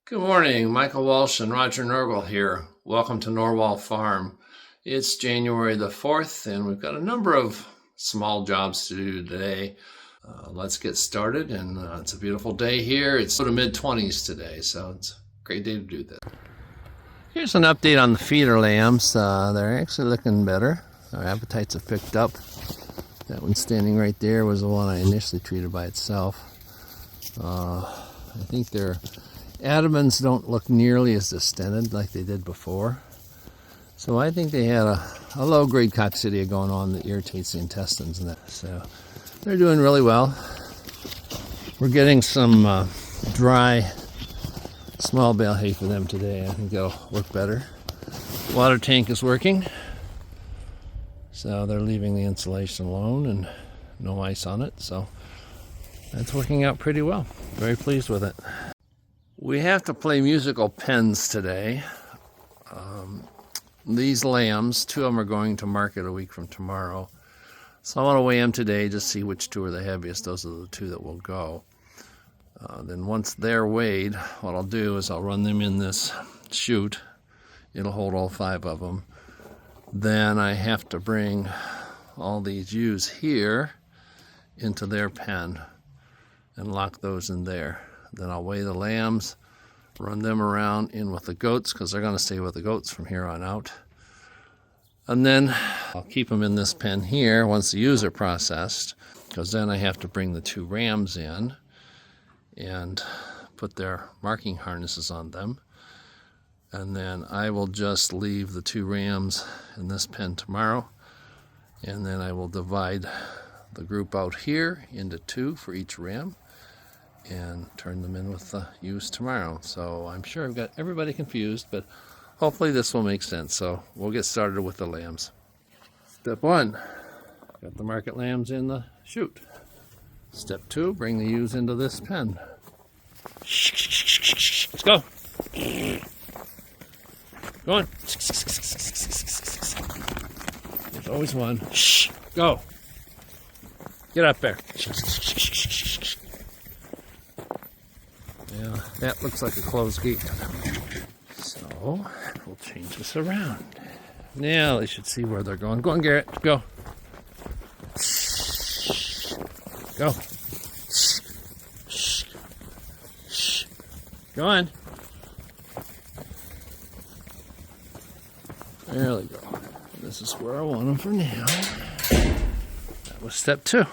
Good morning, Michael Walsh and Roger Norgel here. Welcome to Norwal Farm. It's January the 4th and we've got a number of small jobs to do today. Let's get started, and it's a beautiful day here. It's sort of mid-20s today, so it's a great day to do this. Here's an update on the feeder lambs. They're actually looking better. Their appetites have picked up. That one standing right there was the one I initially treated by itself. I think their abdomens don't look nearly as distended like they did before. So I think they had a low-grade coccidia going on that irritates the intestines and that. So they're doing really well. We're getting some dry small bale hay for them today. I think that'll work better. Water tank is working. So they're leaving the insulation alone and no ice on it. So that's working out pretty well. Very pleased with it. We have to play musical pens today. These lambs, 2 of them are going to market a week from tomorrow. So I want to weigh them today, just see which 2 are the heaviest. Those are the 2 that will go. Then once they're weighed, what I'll do is I'll run them in this chute. It'll hold all 5 of them. Then I have to bring all these ewes here into their pen and lock those in there. Then I'll weigh the lambs, run them around in with the goats, because they're going to stay with the goats from here on out. And then I'll keep them in this pen here once the ewes are processed, because then I have to bring the 2 rams in and put their marking harnesses on them. And then I will just leave the 2 rams in this pen tomorrow, and then I will divide the group out here into 2 for each ram and turn them in with the ewes tomorrow. So I'm sure I've got everybody confused, but hopefully this will make sense. So we'll get started with the lambs. Step 1, got the market lambs in the chute. Step 2, bring the ewes into this pen. Let's go. Go on. There's always one. Shh. Go. Get up there. Yeah, that looks like a closed gate. So we'll change this around. Now they should see where they're going. Go on, Garrett. Go. Go. Go on. There we go. This is where I want them for now. That was step 2.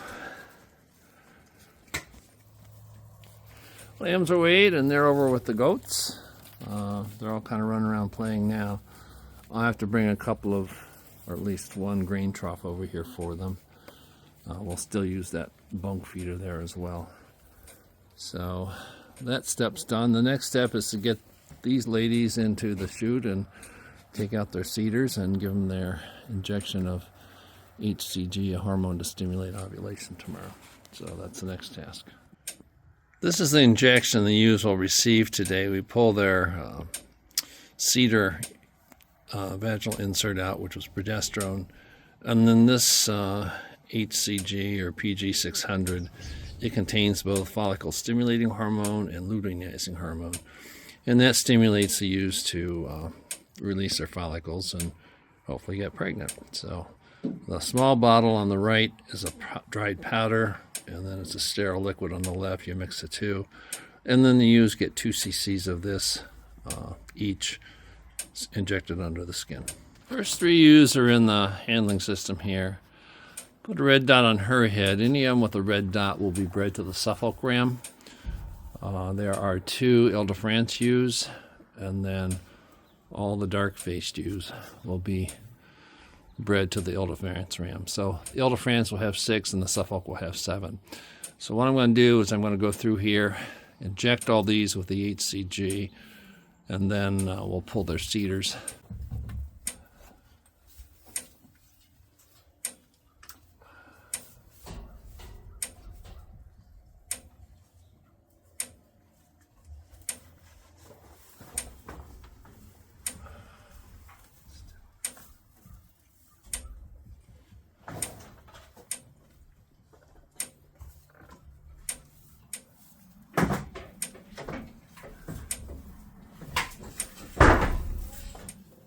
Lambs are weighed and they're over with the goats. They're all kind of running around playing now. I'll have to bring a couple of, or at least 1 grain trough over here for them. We'll still use that bunk feeder there as well. So that step's done. The next step is to get these ladies into the chute and take out their CIDRs and give them their injection of HCG, a hormone to stimulate ovulation, tomorrow. So that's the next task. This is the injection the ewes will receive today. We pull their CIDR vaginal insert out, which was progesterone, and then this HCG or PG600, it contains both follicle stimulating hormone and luteinizing hormone, and that stimulates the ewes to release their follicles and hopefully get pregnant. So the small bottle on the right is a dried powder, and then it's a sterile liquid on the left. You mix the 2, and then the ewes get 2 cc's of this each injected under the skin. First 3 ewes are in the handling system here. Put a red dot on her head. Any of them with a red dot will be bred to the Suffolk ram. There are 2 Ile-de-France ewes, and then all the dark-faced ewes will be bred to the Ile-de-France ram. So the Ile-de-France will have 6 and the Suffolk will have 7. So what I'm going to do is I'm going to go through here, inject all these with the HCG, and then we'll pull their CIDRs.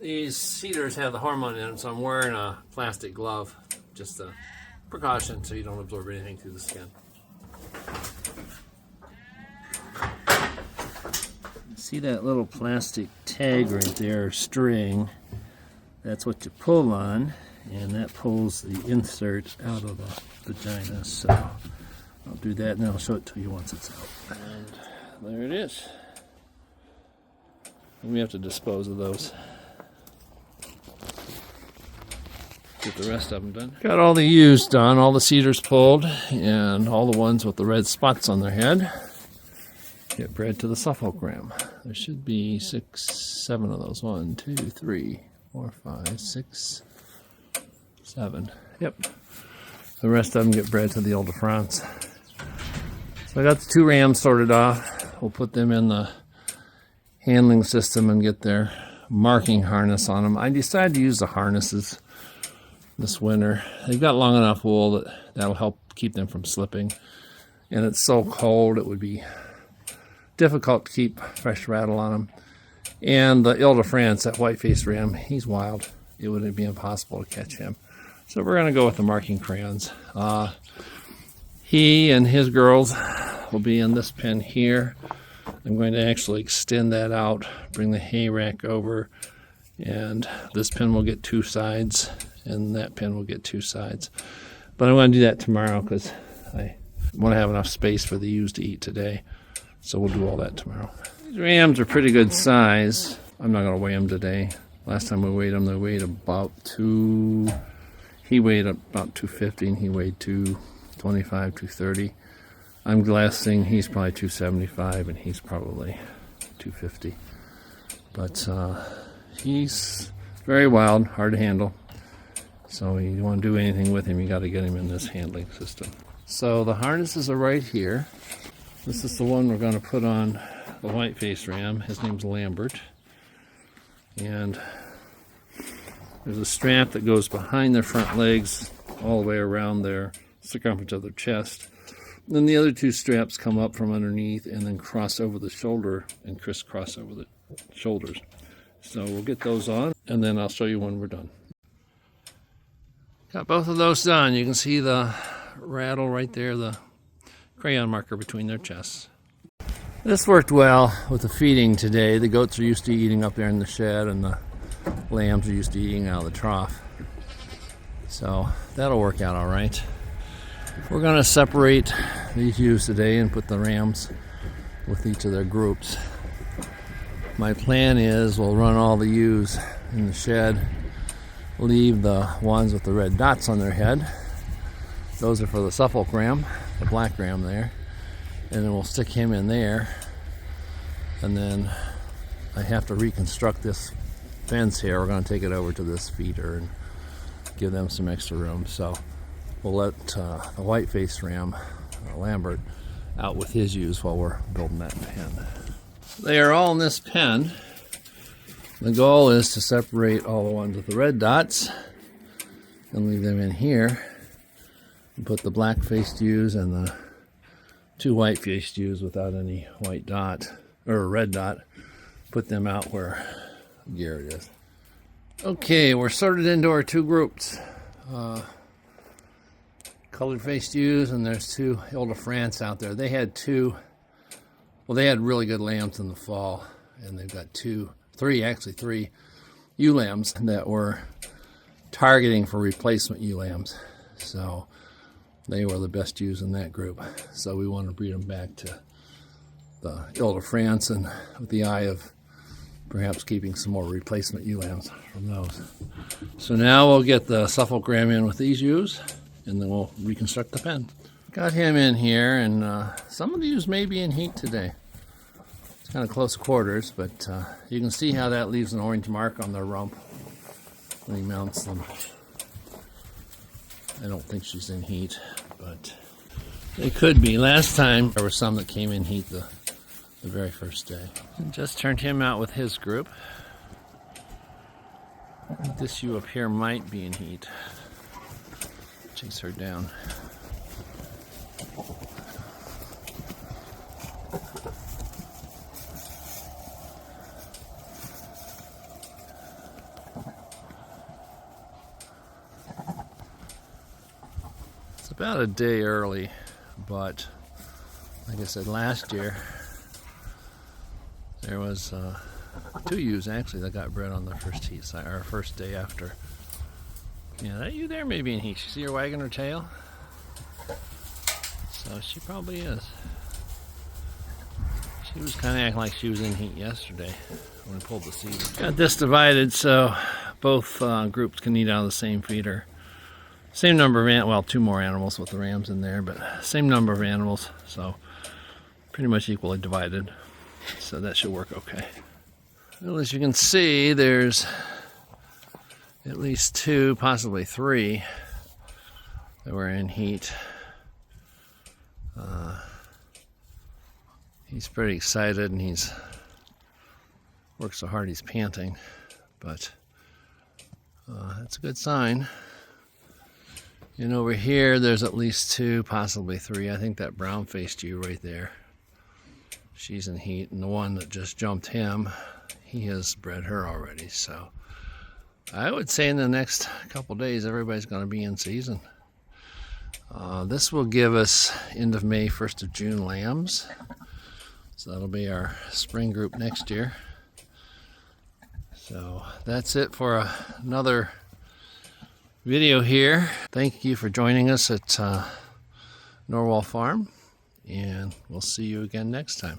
These CIDRs have the hormone in them, so I'm wearing a plastic glove, just a precaution so you don't absorb anything through the skin. See that little plastic tag right there, string? That's what you pull on, and that pulls the insert out of the vagina. So I'll do that, and then I'll show it to you once it's out. And there it is. And we have to dispose of those. Get the rest of them done. Got all the ewes done, all the CIDRs pulled, and all the ones with the red spots on their head get bred to the Suffolk ram. There should be 7 of those. 1, 2, 3, 4, 5, 6, 7. Yep. The rest of them get bred to the Ile de France. So I got the 2 rams sorted off. We'll put them in the handling system and get their marking harness on them. I decided to use the harnesses this winter. They've got long enough wool that'll help keep them from slipping. And it's so cold it would be difficult to keep fresh rattle on them. And the Ile de France, that white-faced ram, he's wild. It would be impossible to catch him. So we're going to go with the marking crayons. He and his girls will be in this pen here. I'm going to actually extend that out, bring the hay rack over, and this pen will get 2 sides, and that pen will get 2 sides. But I'm going to do that tomorrow because I want to have enough space for the ewes to eat today. So we'll do all that tomorrow. These rams are pretty good size. I'm not going to weigh them today. Last time we weighed them, they weighed about 2. He weighed about 250, and he weighed 225, 230. I'm guessing he's probably 275, and he's probably 250. But he's very wild, hard to handle. So you want to do anything with him, you got to get him in this handling system. So the harnesses are right here. This is the one we're going to put on the white-faced ram. His name's Lambert. And there's a strap that goes behind their front legs all the way around their circumference of their chest. Then the other 2 straps come up from underneath and then cross over the shoulder and crisscross over the shoulders. So we'll get those on, and then I'll show you when we're done. Got both of those done. You can see the rattle right there, the crayon marker between their chests. This worked well with the feeding today. The goats are used to eating up there in the shed, and the lambs are used to eating out of the trough. So that'll work out all right. We're going to separate these ewes today and put the rams with each of their groups. My plan is we'll run all the ewes in the shed, leave the ones with the red dots on their head. Those are for the Suffolk ram, the black ram there. And then we'll stick him in there. And then I have to reconstruct this fence here. We're going to take it over to this feeder and give them some extra room. So we'll let the white-faced ram, Lambert, out with his ewes while we're building that pen. They are all in this pen. The goal is to separate all the ones with the red dots and leave them in here. And put the black-faced ewes and the 2 white-faced ewes without any white dot, or red dot, put them out where Garrett is. Okay, we're sorted into our 2 groups. Colored-faced ewes, and there's 2 Ile de France out there. They had 2, well, they had really good lambs in the fall, and they've got 3 ewe lambs that were targeting for replacement ewe lambs. So they were the best ewes in that group. So we want to breed them back to the Ile de France, and with the eye of perhaps keeping some more replacement ewe lambs from those. So now we'll get the Suffolk ram in with these ewes, and then we'll reconstruct the pen. Got him in here, and some of the ewes may be in heat today. It's kind of close quarters, but you can see how that leaves an orange mark on their rump when he mounts them. I don't think she's in heat, but they could be. Last time there were some that came in heat the very first day. Just turned him out with his group. This ewe up here might be in heat. Chase her down. about a day early, but like I said last year, there was 2 ewes actually that got bred on the first heat, or first day after. Yeah, that ewe there may be in heat. You see her wagging her tail? So she probably is. She was kind of acting like she was in heat yesterday when we pulled the seed. Got this divided so both groups can eat out of the same feeder. Same number of well, 2 more animals with the rams in there, but same number of animals, so pretty much equally divided. So that should work okay. Well, as you can see, there's at least 2, possibly 3 that were in heat. He's pretty excited and he's worked so hard he's panting, but that's a good sign. And over here there's at least 2, possibly 3. I think that brown-faced ewe right there, she's in heat, and the one that just jumped him, he has bred her already. So I would say in the next couple days everybody's going to be in season. This will give us end of May, 1st of June lambs. So that'll be our spring group next year. So that's it for another video here. Thank you for joining us at Norwal Farm, and we'll see you again next time.